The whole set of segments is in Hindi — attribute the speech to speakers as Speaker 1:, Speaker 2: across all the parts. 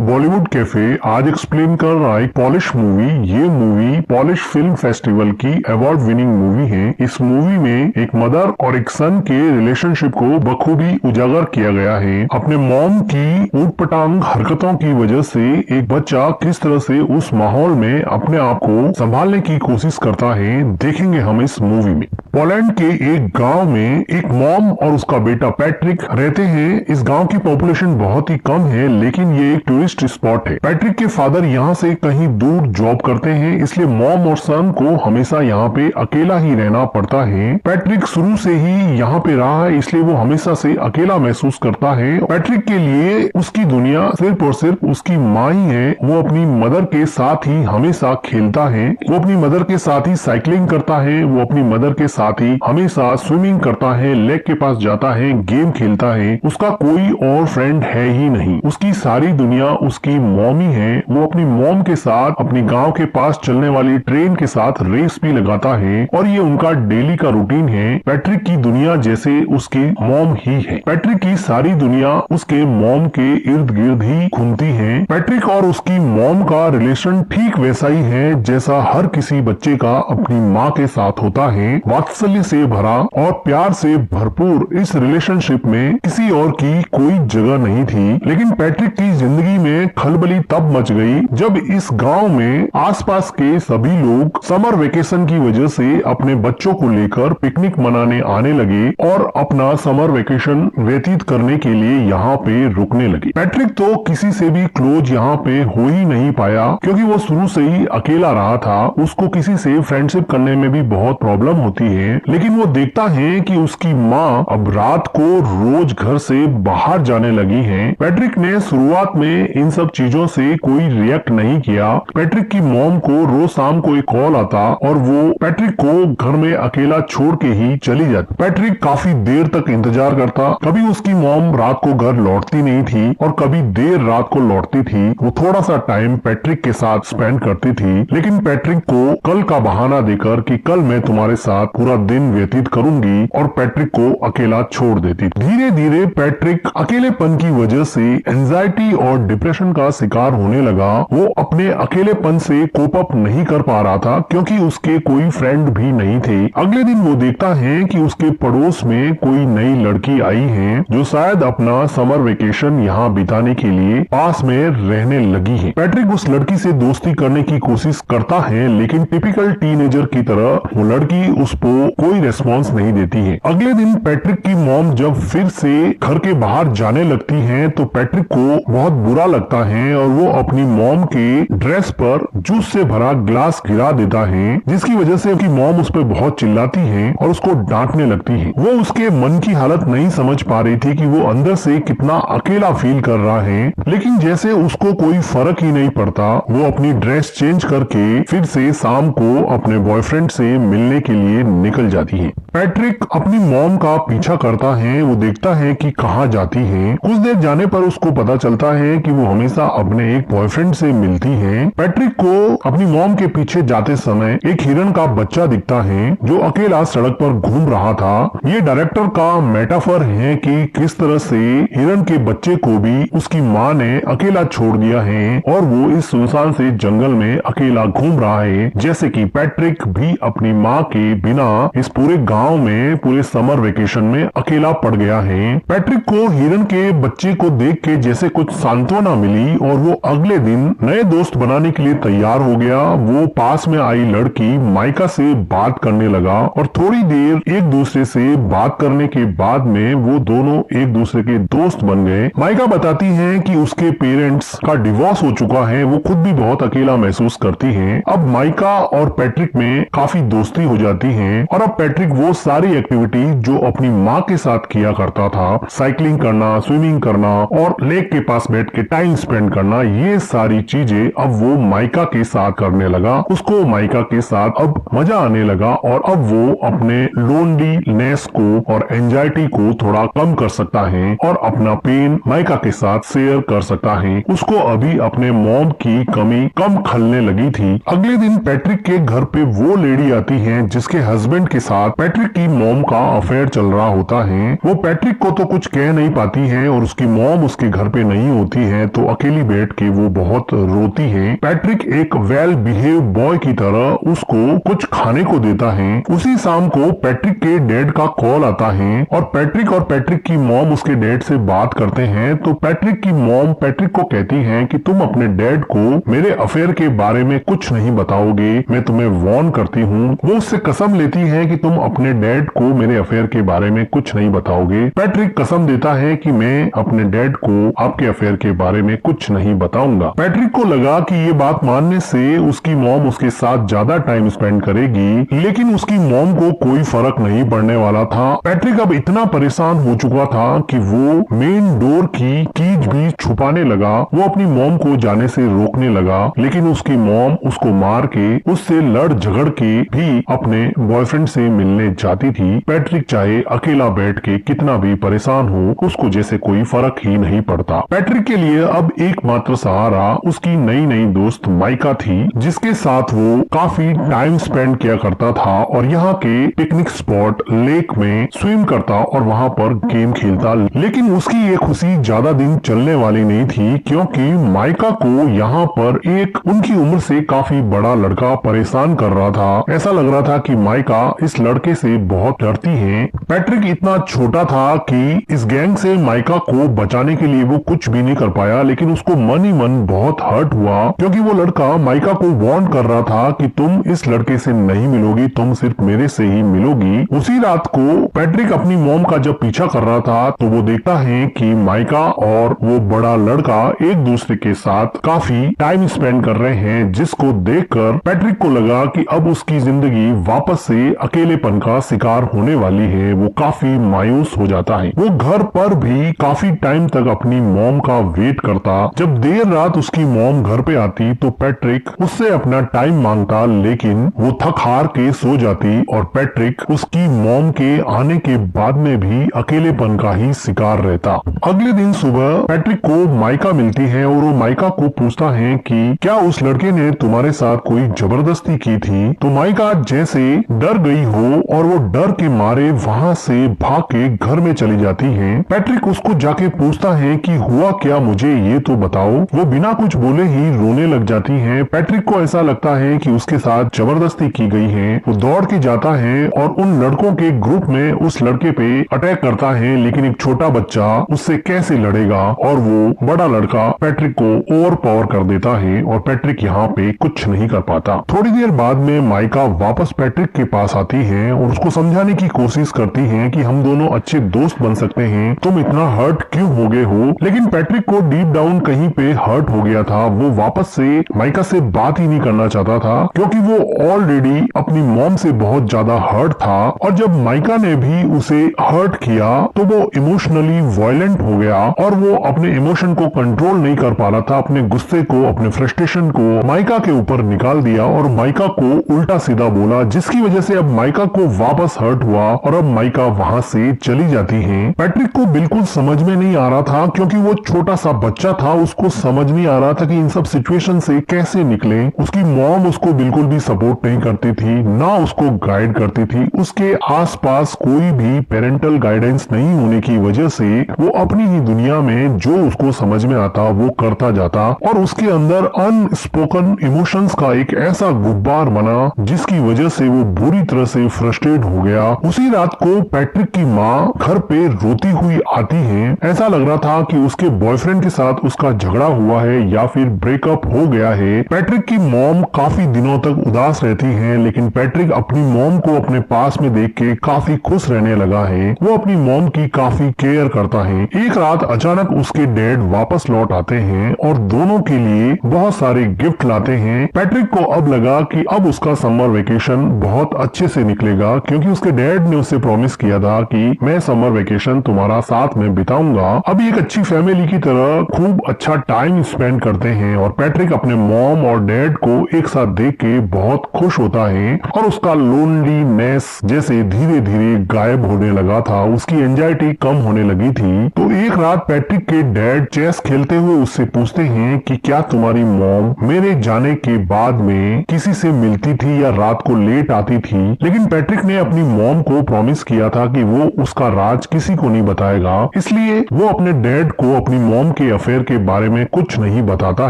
Speaker 1: बॉलीवुड कैफे आज एक्सप्लेन कर रहा है एक पॉलिश मूवी। ये मूवी पॉलिश फिल्म फेस्टिवल की अवार्ड विनिंग मूवी है। इस मूवी में एक मदर और एक सन के रिलेशनशिप को बखूबी उजागर किया गया है। अपने मॉम की ऊटपटांग हरकतों की वजह से एक बच्चा किस तरह से उस माहौल में अपने आप को संभालने की कोशिश करता है, देखेंगे हम इस मूवी में। पोलैंड के एक गांव में एक मॉम और उसका बेटा पैट्रिक रहते हैं। इस गांव की पॉपुलेशन बहुत ही कम है, लेकिन ये एक टूरिस्ट स्पॉट है। पैट्रिक के फादर यहाँ से कहीं दूर जॉब करते हैं, इसलिए मॉम और सन को हमेशा यहाँ पे अकेला ही रहना पड़ता है। पैट्रिक शुरू से ही यहाँ पे रहा है, इसलिए वो हमेशा से अकेला महसूस करता है। पैट्रिक के लिए उसकी दुनिया सिर्फ और सिर्फ उसकी माँ ही है। वो अपनी मदर के साथ ही हमेशा खेलता है, वो अपनी मदर के साथ ही साइकिलिंग करता है, वो अपनी मदर के साथ ही हमेशा स्विमिंग करता है, लेक के पास जाता है, गेम खेलता है। उसका कोई और फ्रेंड है ही नहीं। उसकी सारी दुनिया उसकी मॉम ही है। वो अपनी मॉम के साथ अपनी गांव के पास चलने वाली ट्रेन के साथ रेस भी लगाता है और ये उनका डेली का रूटीन है। पैट्रिक की दुनिया जैसे उसकी मॉम ही है। पैट्रिक की सारी दुनिया उसके मॉम के इर्द गिर्द ही घूमती है। पैट्रिक और उसकी मॉम का रिलेशन ठीक वैसा ही है जैसा हर किसी बच्चे का अपनी माँ के साथ होता है। वात्सल्य से भरा और प्यार से भरपूर इस रिलेशनशिप में किसी और की कोई जगह नहीं थी। लेकिन पैट्रिक की जिंदगी में खलबली तब मच गई जब इस गांव में आसपास के सभी लोग समर वेकेशन की वजह से अपने बच्चों को लेकर पिकनिक मनाने आने लगे और अपना समर वेकेशन व्यतीत करने के लिए यहाँ पे रुकने लगे। पैट्रिक तो किसी से भी क्लोज यहाँ पे हो ही नहीं पाया, क्योंकि वो शुरू से ही अकेला रहा था। उसको किसी से फ्रेंडशिप करने में भी बहुत प्रॉब्लम होती है। लेकिन वो देखता है कि उसकी माँ अब रात को रोज घर से बाहर जाने लगी है। पैट्रिक ने शुरुआत में इन सब चीजों से कोई रिएक्ट नहीं किया। पैट्रिक की मॉम को रोज शाम को एक कॉल आता और वो पैट्रिक को घर में अकेला छोड़ के ही चली जाती। पैट्रिक काफी देर तक इंतजार करता। कभी उसकी मॉम रात को घर लौटती नहीं थी और कभी देर रात को लौटती थी। वो थोड़ा सा टाइम पैट्रिक के साथ स्पेंड करती थी, लेकिन पैट्रिक को कल का बहाना देकर कि कल मैं तुम्हारे साथ पूरा दिन व्यतीत करूंगी और पैट्रिक को अकेला छोड़ देती। धीरे धीरे पैट्रिक अकेलेपन की वजह से एंजाइटी और डिप्रेशन का शिकार होने लगा। वो अपने अकेलेपन से कोप अप नहीं कर पा रहा था, क्योंकि उसके कोई फ्रेंड भी नहीं थे। अगले दिन वो देखता है कि उसके पड़ोस में कोई नई लड़की आई है जो शायद अपना समर वेकेशन यहाँ बिताने के लिए पास में रहने लगी है। पैट्रिक उस लड़की से दोस्ती करने की कोशिश करता है, लेकिन टिपिकल टीनेजर की तरह वो लड़की उसको कोई रेस्पॉन्स नहीं देती है। अगले दिन पैट्रिक की मॉम जब फिर से घर के बाहर जाने लगती हैं, तो पैट्रिक को बहुत बुरा लगता है और वो अपनी मॉम के ड्रेस पर जूस से भरा ग्लास गिरा देता है, जिसकी वजह से उसकी मॉम उस पर बहुत चिल्लाती है और उसको डांटने लगती है। वो उसके मन की हालत नहीं समझ पा रही थी कि वो अंदर से कितना अकेला फील कर रहा है, लेकिन जैसे उसको कोई फर्क ही नहीं पड़ता, वो अपनी ड्रेस चेंज करके फिर से शाम को अपने बॉयफ्रेंड से मिलने के लिए निकल जाती है। पैट्रिक अपनी मॉम का पीछा करता है। वो देखता है कि कहाँ जाती है। कुछ देर जाने पर उसको पता चलता है कि वो हमेशा अपने एक बॉयफ्रेंड से मिलती है। पैट्रिक को अपनी मॉम के पीछे जाते समय एक हिरन का बच्चा दिखता है जो अकेला सड़क पर घूम रहा था। ये डायरेक्टर का मेटाफर है कि किस तरह से हिरन के बच्चे को भी उसकी माँ ने अकेला छोड़ दिया है और वो इस सुनसान से जंगल में अकेला घूम रहा है, जैसे कि पैट्रिक भी अपनी माँ के बिना इस पूरे गांव में पूरे समर वेकेशन में अकेला पड़ गया है। पैट्रिक को हिरन के बच्चे को देख के जैसे कुछ सांत्वना मिली और वो अगले दिन नए दोस्त बनाने के लिए तैयार हो गया। वो पास में आई लड़की माइका से बात करने लगा और थोड़ी देर एक दूसरे से बात करने के बाद में वो दोनों एक दूसरे के दोस्त बन गए। माइका बताती है कि उसके पेरेंट्स का डिवोर्स हो चुका है। वो खुद भी बहुत अकेला महसूस करती है। अब माइका और पैट्रिक में काफी दोस्ती हो जाती है और अब पैट्रिक वो सारी एक्टिविटी जो अपनी माँ के साथ किया करता था, साइकिलिंग करना, स्विमिंग करना और लेक के पास बैठ के टाइम स्पेंड करना, ये सारी चीजें अब वो माइका के साथ करने लगा। उसको माइका के साथ अब मजा आने लगा और अब वो अपने लोनलीनेस को और एंजाइटी को थोड़ा कम कर सकता है और अपना पेन माइका के साथ शेयर कर सकता है। उसको अभी अपने मॉम की कमी कम खलने लगी थी। अगले दिन पैट्रिक के घर पे वो लेडी आती है जिसके हस्बैंड हस्बैंड के साथ पैट्रिक की मॉम का अफेयर चल रहा होता है। वो पैट्रिक को तो कुछ कह नहीं पाती है और उसकी मॉम उसके घर पे नहीं होती है, तो अकेली बैठ के वो बहुत रोती है। पैट्रिक एक वेल बिहेव बॉय की तरह उसको कुछ खाने को देता है। उसी शाम को पैट्रिक के डैड का कॉल आता है और पैट्रिक की मॉम उसके डैड से बात करते हैं। तो पैट्रिक की मॉम पैट्रिक को कहती है कि तुम अपने डैड को मेरे अफेयर के बारे में कुछ नहीं बताओगे, मैं तुम्हें वार्न करती हूँ। वो उससे कसम लेती है कि तुम अपने डैड को मेरे अफेयर के बारे में कुछ नहीं बताओगे। पैट्रिक कसम देता है कि मैं अपने डैड को आपके अफेयर के बारे में कुछ नहीं बताऊंगा। पैट्रिक को लगा कि ये बात मानने से उसकी मॉम उसके साथ ज्यादा टाइम स्पेंड करेगी, लेकिन उसकी मॉम को कोई फर्क नहीं पड़ने वाला था। पैट्रिक अब इतना परेशान हो चुका था कि वो मेन डोर की कीज भी छुपाने लगा। वो अपनी मॉम को जाने से रोकने लगा, लेकिन उसकी मॉम उसको मार के उससे लड़ झगड़ के भी अपने बॉयफ्रेंड से मिलने जाती थी। पैट्रिक चाहे अकेला बैठ के कितना भी परेशान हो, उसको जैसे कोई फर्क ही नहीं पड़ता। पैट्रिक के लिए अब एकमात्र सहारा उसकी नई नई दोस्त माइका थी, जिसके साथ वो काफी टाइम स्पेंड किया करता था और यहाँ के पिकनिक स्पॉट लेक में स्विम करता और वहाँ पर गेम खेलता। लेकिन उसकी ये खुशी ज्यादा दिन चलने वाली नहीं थी, क्योंकि माइका को यहाँ पर एक उनकी उम्र से काफी बड़ा लड़का परेशान कर रहा था। ऐसा लग रहा था कि माइका इस लड़के से बहुत डरती है। पैट्रिक इतना छोटा था कि इस गैंग से माइका को बचाने के लिए वो कुछ भी नहीं कर पाया, लेकिन उसको मन ही मन बहुत हर्ट हुआ, क्योंकि वो लड़का माइका को वार्न कर रहा था कि तुम इस लड़के से नहीं मिलोगी, तुम सिर्फ मेरे से ही मिलोगी। उसी रात को पैट्रिक अपनी मॉम का जब पीछा कर रहा था तो वो देखता है कि माइका और वो बड़ा लड़का एक दूसरे के साथ काफी टाइम स्पेंड कर रहे हैं, जिसको देखकर पैट्रिक को लगा कि अब उसकी जिंदगी वापस से अकेलेपन का शिकार होने वाली है। वो काफी मायूस हो जाता है। वो घर पर भी काफी टाइम तक अपनी मॉम का वेट करता। जब देर रात उसकी मॉम घर पे आती तो पैट्रिक उससे अपना टाइम मांगता, लेकिन वो थक हार के सो जाती और पैट्रिक उसकी मॉम के आने के बाद में भी अकेलेपन का ही शिकार रहता। अगले दिन सुबह पैट्रिक को माइका मिलती है और वो माइका को पूछता है कि क्या उस लड़के ने तुम्हारे साथ कोई जबरदस्ती की थी? तो माइका जैसे डर गई हो और वो डर के मारे वहाँ से भाग के घर में चली जाती है। पैट्रिक उसको जाके पूछता है कि हुआ क्या, मुझे ये तो बताओ। वो बिना कुछ बोले ही रोने लग जाती है। पैट्रिक को ऐसा लगता है कि उसके साथ जबरदस्ती की गई है। वो दौड़ के जाता है और उन लड़कों के ग्रुप में उस लड़के पे अटैक करता है, लेकिन एक छोटा बच्चा उससे कैसे लड़ेगा और वो बड़ा लड़का पैट्रिक को ओवर पावर कर देता है और पैट्रिक यहाँ पे कुछ नहीं कर पाता। थोड़ी देर बाद में माइका वापस पैट्रिक के पास आती है और उसको समझाने की कोशिश करती है कि हम दोनों अच्छे दोस्त बन सकते हैं, तुम इतना हर्ट क्यों हो गए हो। लेकिन पैट्रिक को डीप डाउन कहीं पे हर्ट हो गया था। वो वापस से माइका से बात ही नहीं करना चाहता था, क्योंकि वो ऑलरेडी अपनी मॉम से बहुत ज्यादा हर्ट था और जब माइका ने भी उसे हर्ट किया तो वो इमोशनली वायलेंट हो गया और वो अपने इमोशन को कंट्रोल नहीं कर पा रहा था। अपने गुस्से को, अपने फ्रस्ट्रेशन को माइका के ऊपर निकाल दिया और माइका को उल्टा सीधा बोला, जिसकी वजह से अब माइका को वापस हर्ट हुआ और अब माइका वहाँ से चली जाती है। पैट्रिक को बिल्कुल समझ में नहीं आ रहा था, क्योंकि वो छोटा सा बच्चा था, उसको समझ नहीं आ रहा था कि इन सब सिचुएशन से कैसे निकले। उसकी मॉम उसको बिल्कुल भी सपोर्ट नहीं करती थी, ना उसको गाइड करती थी। उसके आसपास कोई भी पेरेंटल गाइडेंस नहीं होने की वजह से वो अपनी ही दुनिया में जो उसको समझ में आता वो करता जाता और उसके अंदर अनस्पोकन इमोशंस का एक ऐसा गुब्बार बना, जिसकी वजह से वो बुरी तरह से फ्रस्ट्रेट हो गया। उसी रात को पैट्रिक की माँ घर पे रोती हुई आती है। ऐसा लग रहा था कि उसके बॉयफ्रेंड के साथ उसका झगड़ा हुआ है या फिर ब्रेकअप हो गया है। पैट्रिक की मॉम काफी दिनों तक उदास रहती है, लेकिन पैट्रिक अपनी मॉम को अपने पास में देख के काफी खुश रहने लगा है। वो अपनी मॉम की काफी केयर करता है। एक रात अचानक उसके डैड वापस लौट आते हैं और दोनों के लिए बहुत सारे गिफ्ट लाते हैं। पैट्रिक को अब लगा कि अब उसका समर वेकेशन बहुत अच्छे से निकलेगा, क्योंकि उसके डैड ने उसे प्रॉमिस किया था कि मैं समर वेकेशन तुम्हारा साथ में बिताऊंगा। अब एक अच्छी फैमिली की तरह खूब अच्छा टाइम स्पेंड करते हैं और पैट्रिक अपने मॉम और डैड को एक साथ देख के बहुत खुश होता है और उसका लोनलीनेस जैसे धीरे धीरे गायब होने लगा था। उसकी एंजाइटी कम होने लगी थी। तो एक रात पैट्रिक के डैड चेस खेलते हुए उससे पूछते हैं कि क्या तुम्हारी मॉम मेरे जाने के बाद में किसी से मिलती थी या रात को लेट आती थी? थी, लेकिन पैट्रिक ने अपनी मॉम को प्रॉमिस किया था कि वो उसका राज किसी को नहीं बताएगा, इसलिए वो अपने डैड को अपनी मॉम के अफेयर के बारे में कुछ नहीं बताता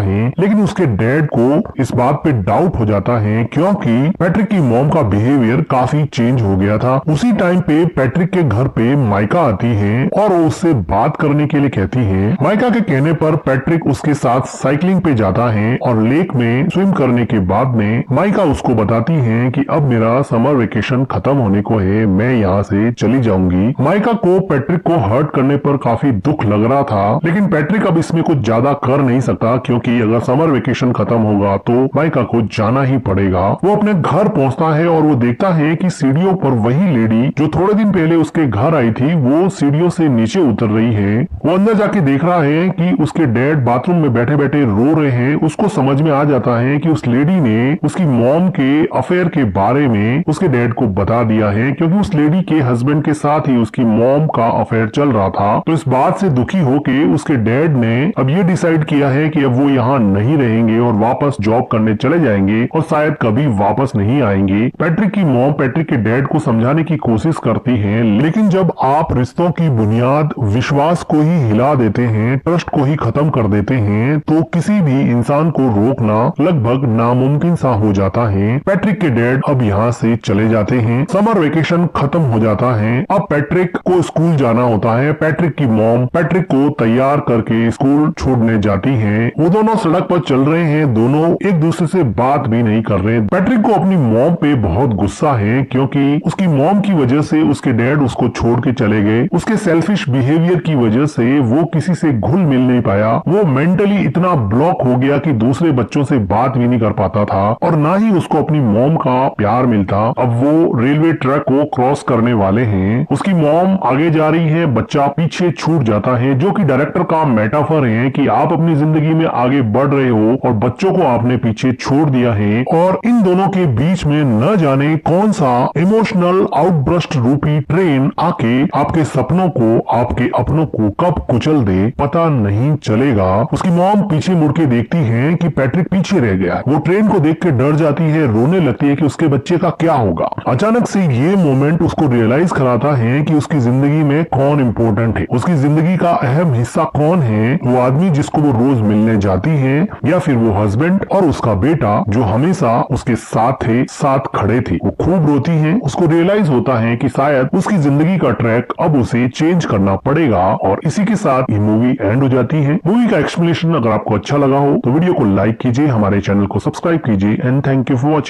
Speaker 1: है। लेकिन उसके डैड को इस बात पे डाउट हो जाता है क्योंकि पैट्रिक की मॉम का बिहेवियर काफी चेंज हो गया था। उसी टाइम पे पैट्रिक के घर पे माइका आती है और वो उससे बात करने के लिए कहती है। माइका के कहने पर पैट्रिक उसके साथ साइकिलिंग पे जाता है और लेक में स्विम करने के बाद में माइका उसको बताती है कि अब मेरा समर वेकेशन खत्म होने को है, मैं यहाँ से चली जाऊंगी। माइका को पैट्रिक को हर्ट करने पर काफी दुख लग रहा था, लेकिन पैट्रिक अब इसमें कुछ ज्यादा कर नहीं सकता क्योंकि अगर समर वेकेशन खत्म होगा तो माइका को जाना ही पड़ेगा। वो अपने घर पहुंचता है और वो देखता है कि सीढ़ियों पर वही लेडी जो थोड़े दिन पहले उसके घर आई थी वो सीढ़ियों से नीचे उतर रही है। वो अंदर जाके देख रहा है कि उसके डैड बाथरूम में बैठे बैठे रो रहे हैं। उसको समझ में आ जाता है कि उस लेडी ने उसकी मॉम के अफेयर के बारे में उसके डैड को बता दिया है, क्योंकि उस लेडी के हस्बैंड के साथ ही उसकी मॉम का अफेयर चल रहा था। तो इस बात से दुखी होके उसके डैड ने अब ये डिसाइड किया है कि अब वो यहाँ नहीं रहेंगे और वापस जॉब करने चले जाएंगे और शायद कभी वापस नहीं आएंगे। पैट्रिक की मॉम पैट्रिक के डैड को समझाने की कोशिश करती है, लेकिन जब आप रिश्तों की बुनियाद विश्वास को ही हिला देते हैं, ट्रस्ट को ही खत्म कर देते हैं, तो किसी भी इंसान को रोकना लगभग नामुमकिन सा हो जाता है। पैट्रिक के डैड अब यहाँ से चले जाते हैं। समर वेकेशन खत्म हो जाता है। अब पैट्रिक को स्कूल जाना होता है। पैट्रिक की मॉम पैट्रिक को तैयार करके स्कूल छोड़ने जाती है। वो दोनों सड़क पर चल रहे हैं, दोनों एक दूसरे से बात भी नहीं कर रहे। पैट्रिक को अपनी मॉम पे बहुत गुस्सा है क्योंकि उसकी मॉम की वजह से उसके डैड उसको छोड़ के चले गए। उसके सेल्फिश बिहेवियर की वजह से वो किसी से घुल मिल नहीं पाया। वो मेंटली इतना ब्लॉक हो गया कि दूसरे बच्चों से बात भी नहीं कर पाता था और ना ही उसको अपनी मॉम का प्यार मिलता। अब वो रेलवे ट्रैक को क्रॉस करने वाले हैं। उसकी मॉम आगे जा रही है, बच्चा पीछे छूट जाता है, जो कि डायरेक्टर का मेटाफर है कि आप अपनी जिंदगी में आगे बढ़ रहे हो और बच्चों को आपने पीछे छोड़ दिया है। और इन दोनों के बीच में न जाने कौन सा इमोशनल आउटब्रस्ट रूपी ट्रेन आके आपके सपनों को, आपके अपनों को कब कुचल दे पता नहीं चलेगा। उसकी मॉम पीछे मुड़ के देखती है कि पैट्रिक पीछे रह गया। वो ट्रेन को देख के डर जाती है, रोने लगती है कि उसके बच्चे का क्या होगा। अचानक से ये मोमेंट उसको रियलाइज कराता है कि उसकी जिंदगी में कौन इम्पोर्टेंट है, उसकी जिंदगी का अहम हिस्सा कौन है। वो आदमी जिसको वो रोज मिलने जाती है, या फिर वो हस्बैंड और उसका बेटा जो हमेशा उसके साथ थे, साथ खड़े थे। वो खूब रोती है। उसको रियलाइज होता है कि शायद उसकी जिंदगी का ट्रैक अब उसे चेंज करना पड़ेगा और इसी के साथ ये मूवी एंड हो जाती है। मूवी का एक्सप्लेनेशन अगर आपको अच्छा लगा हो तो वीडियो को लाइक कीजिए, हमारे चैनल को सब्सक्राइब कीजिए and thank you for watching.